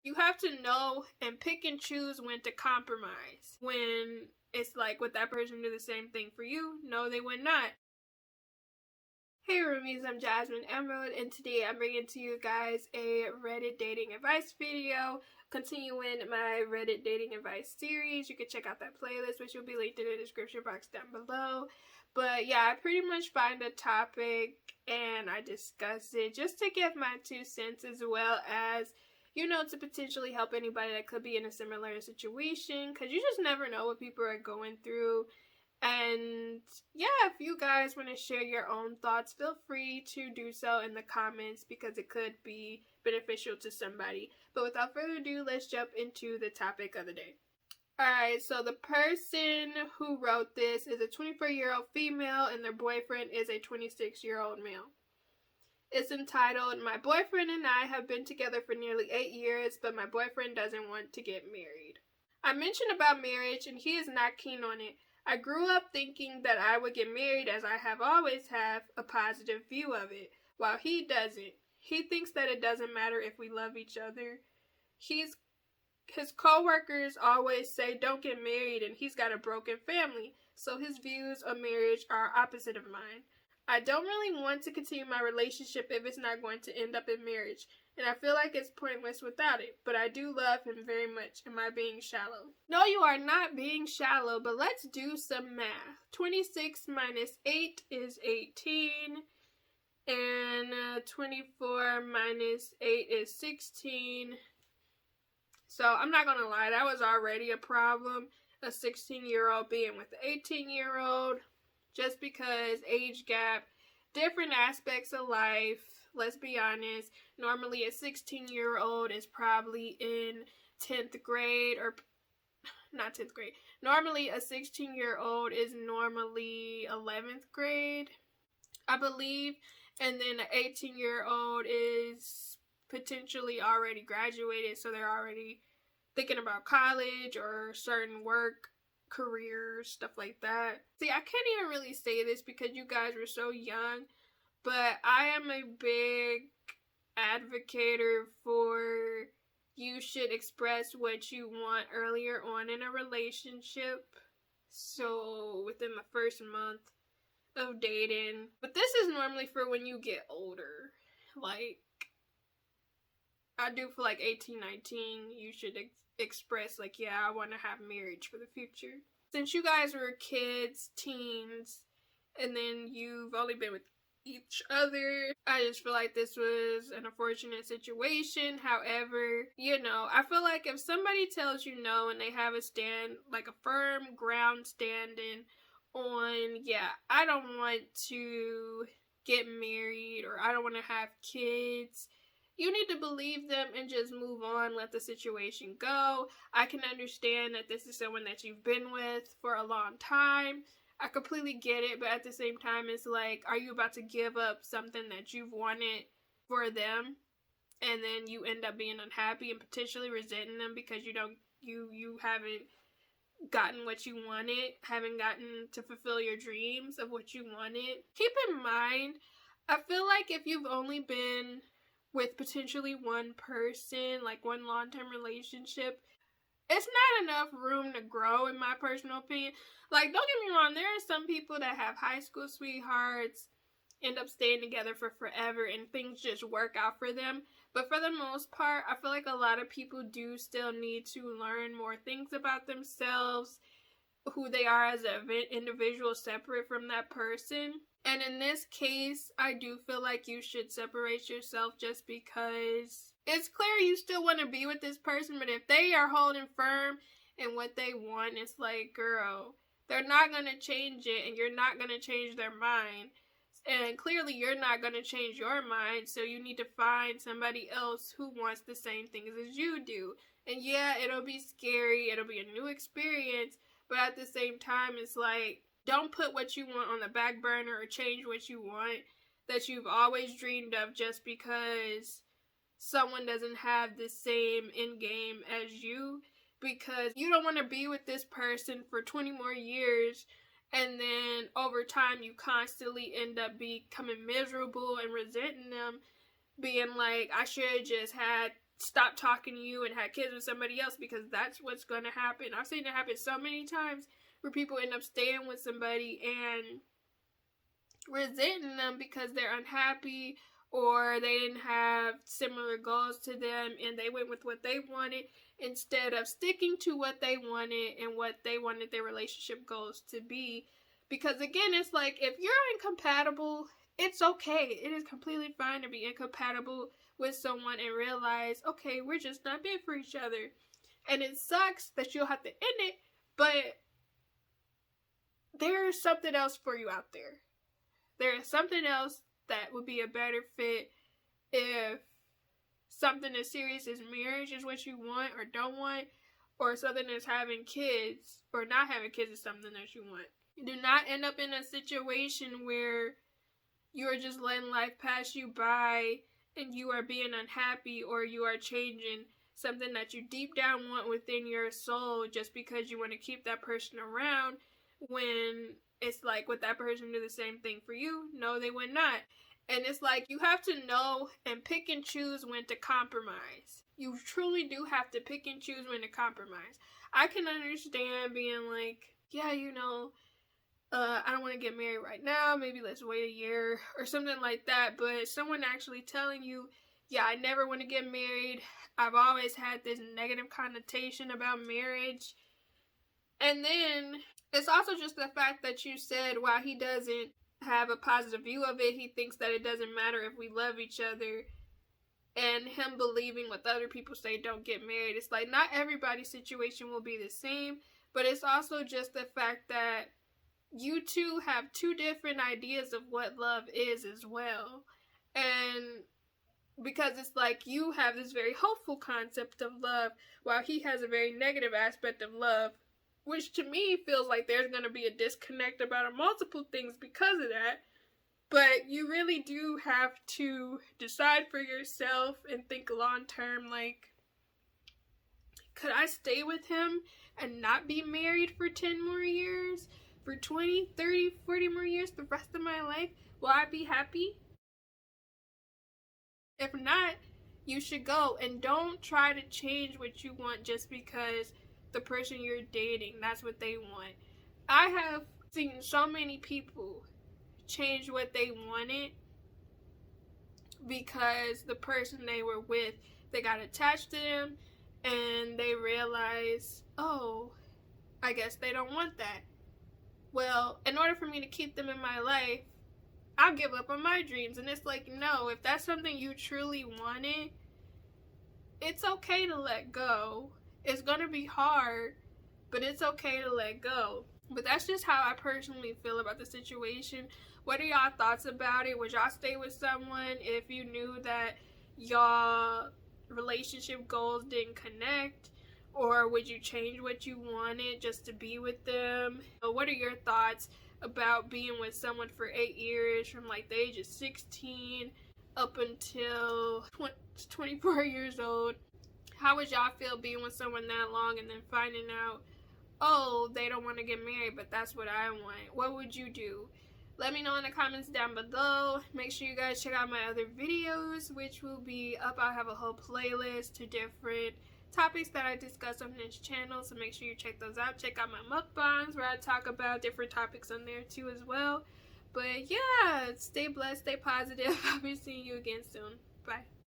You have to know and pick and choose when to compromise. When it's like, would that person do the same thing for you? No, they would not. Hey roomies, I'm Jasmine Emerald, and today I'm bringing to you guys a Reddit dating advice video, continuing my Reddit dating advice series. You can check out that playlist, which will be linked in the description box down below. But yeah, I pretty much find a topic and I discuss it just to give my 2 cents, as well as, you know, to potentially help anybody that could be in a similar situation, because you just never know what people are going through. And yeah, if you guys want to share your own thoughts, feel free to do so in the comments, because it could be beneficial to somebody. But without further ado, let's jump into the topic of the day. Alright, so the person who wrote this is a 24-year-old female and their boyfriend is a 26-year-old male. It's entitled, "My boyfriend and I have been together for nearly 8 years, but my boyfriend doesn't want to get married. I mentioned about marriage and he is not keen on it. I grew up thinking that I would get married, as I have always have a positive view of it, while he doesn't. He thinks that it doesn't matter if we love each other. His co-workers always say don't get married, and he's got a broken family, so his views on marriage are opposite of mine. I don't really want to continue my relationship if it's not going to end up in marriage, and I feel like it's pointless without it, but I do love him very much. Am I being shallow?" No, you are not being shallow, but let's do some math. 26 minus 8 is 18, and 24 minus 8 is 16. So I'm not gonna lie, that was already a problem, a 16-year-old being with an 18-year-old, just because age gap, different aspects of life. Let's be honest, normally a 16-year-old is probably in 10th grade, or not 10th grade. Normally a 16-year-old is normally 11th grade, I believe, and then an 18-year-old is potentially already graduated, so they're already thinking about college or certain work, careers, stuff like that. See, I can't even really say this because you guys were so young, but I am a big advocator for you should express what you want earlier on in a relationship. So within the first month of dating. But this is normally for when you get older. Like, I do feel like 18, 19, you should express like, yeah, I want to have marriage for the future. Since you guys were kids, teens, and then you've only been with each other, I just feel like this was an unfortunate situation. However, you know, I feel like if somebody tells you no and they have a stand, like a firm ground standing on, yeah, I don't want to get married or I don't want to have kids, you need to believe them and just move on, let the situation go. I can understand that this is someone that you've been with for a long time. I completely get it, but at the same time, it's like, are you about to give up something that you've wanted for them, and then you end up being unhappy and potentially resenting them because you haven't gotten what you wanted, haven't gotten to fulfill your dreams of what you wanted? Keep in mind, I feel like if you've only been with potentially one person, like one long-term relationship, it's not enough room to grow, in my personal opinion. Like, don't get me wrong, there are some people that have high school sweethearts, end up staying together for forever, and things just work out for them. But for the most part, I feel like a lot of people do still need to learn more things about themselves, who they are as an individual, separate from that person. And in this case, I do feel like you should separate yourself, just because it's clear you still want to be with this person, but if they are holding firm in what they want, it's like, girl, they're not going to change it, and you're not going to change their mind. And clearly you're not going to change your mind, so you need to find somebody else who wants the same things as you do. And yeah, it'll be scary, it'll be a new experience, but at the same time, it's like, don't put what you want on the back burner or change what you want that you've always dreamed of just because someone doesn't have the same end game as you, because you don't want to be with this person for 20 more years and then over time you constantly end up becoming miserable and resenting them, being like, I should have just had stopped talking to you and had kids with somebody else, because that's what's going to happen. I've seen it happen so many times where people end up staying with somebody and resenting them because they're unhappy, or they didn't have similar goals to them and they went with what they wanted instead of sticking to what they wanted and what they wanted their relationship goals to be. Because again, it's like, if you're incompatible, it's okay. It is completely fine to be incompatible with someone and realize, okay, we're just not meant for each other. And it sucks that you'll have to end it, but there is something else for you out there. There is something else that would be a better fit. If something as serious as marriage is what you want or don't want, or something as having kids or not having kids is something that you want. Do not end up in a situation where you're just letting life pass you by and you are being unhappy, or you are changing something that you deep down want within your soul just because you want to keep that person around, when it's like, would that person do the same thing for you? No, they would not. And it's like, you have to know and pick and choose when to compromise. You truly do have to pick and choose when to compromise. I can understand being like, yeah, I don't want to get married right now. Maybe let's wait a year or something like that. But someone actually telling you, yeah, I never want to get married. I've always had this negative connotation about marriage. And then it's also just the fact that you said, while he doesn't have a positive view of it, he thinks that it doesn't matter if we love each other, and him believing what other people say, don't get married. It's like, not everybody's situation will be the same, but it's also just the fact that you two have two different ideas of what love is as well. And because it's like, you have this very hopeful concept of love, while he has a very negative aspect of love, which to me feels like there's going to be a disconnect about multiple things because of that. But you really do have to decide for yourself and think long term, like, could I stay with him and not be married for 10 more years? For 20, 30, 40 more years, the rest of my life? Will I be happy? If not, you should go. And don't try to change what you want just because the person you're dating, that's what they want. I have seen so many people change what they wanted because the person they were with, they got attached to them and they realized, oh, I guess they don't want that. Well, in order for me to keep them in my life, I'll give up on my dreams. And it's like, no, if that's something you truly wanted, it's okay to let go. It's going to be hard, but it's okay to let go. But that's just how I personally feel about the situation. What are y'all thoughts about it? Would y'all stay with someone if you knew that y'all relationship goals didn't connect? Or would you change what you wanted just to be with them? What are your thoughts about being with someone for 8 years, from like the age of 16 up until 24 years old? How would y'all feel being with someone that long and then finding out, oh, they don't want to get married, but that's what I want? What would you do? Let me know in the comments down below. Make sure you guys check out my other videos, which will be up. I'll have a whole playlist to different topics that I discuss on this channel, so make sure you check those out. Check out my mukbangs where I talk about different topics on there too as well. But yeah, stay blessed, stay positive. I'll be seeing you again soon. Bye.